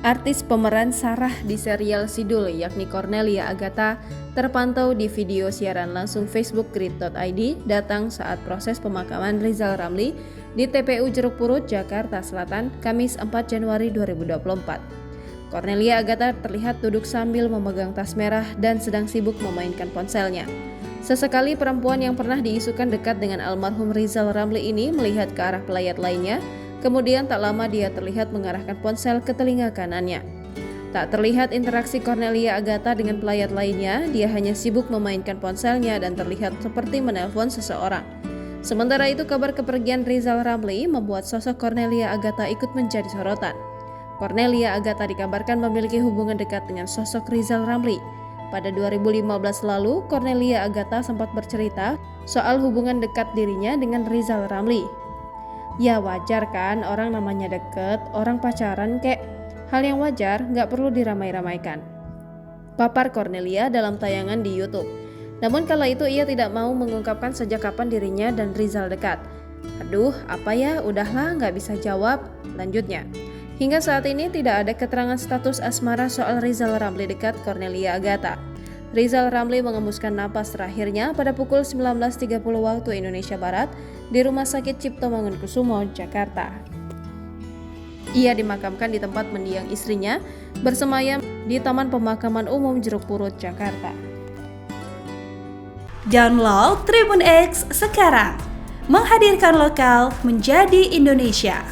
Artis pemeran Sarah di serial Sidul yakni Cornelia Agatha terpantau di video siaran langsung Facebook Grid.id datang saat proses pemakaman Rizal Ramli di TPU Jeruk Purut, Jakarta Selatan, Kamis 4 Januari 2024. Cornelia Agatha terlihat duduk sambil memegang tas merah dan sedang sibuk memainkan ponselnya. Sesekali perempuan yang pernah diisukan dekat dengan almarhum Rizal Ramli ini melihat ke arah pelayat lainnya, kemudian tak lama dia terlihat mengarahkan ponsel ke telinga kanannya. Tak terlihat interaksi Cornelia Agatha dengan pelayat lainnya, dia hanya sibuk memainkan ponselnya dan terlihat seperti menelpon seseorang. Sementara itu, kabar kepergian Rizal Ramli membuat sosok Cornelia Agatha ikut menjadi sorotan. Cornelia Agatha dikabarkan memiliki hubungan dekat dengan sosok Rizal Ramli. Pada 2015 lalu, Cornelia Agatha sempat bercerita soal hubungan dekat dirinya dengan Rizal Ramli. Ya wajar kan, orang namanya deket, orang pacaran kek. Hal yang wajar, gak perlu diramai-ramaikan. Papar Cornelia dalam tayangan di YouTube. Namun kala itu ia tidak mau mengungkapkan sejak kapan dirinya dan Rizal dekat. Aduh, apa ya, udahlah gak bisa jawab. Lanjutnya, hingga saat ini tidak ada keterangan status asmara soal Rizal Ramli dekat Cornelia Agatha. Rizal Ramli mengembuskan napas terakhirnya pada pukul 19.30 waktu Indonesia Barat di Rumah Sakit Cipto Mangunkusumo, Jakarta. Ia dimakamkan di tempat mendiang istrinya bersemayam di Taman Pemakaman Umum Jeruk Purut, Jakarta. Download Tribun X sekarang, menghadirkan lokal menjadi Indonesia.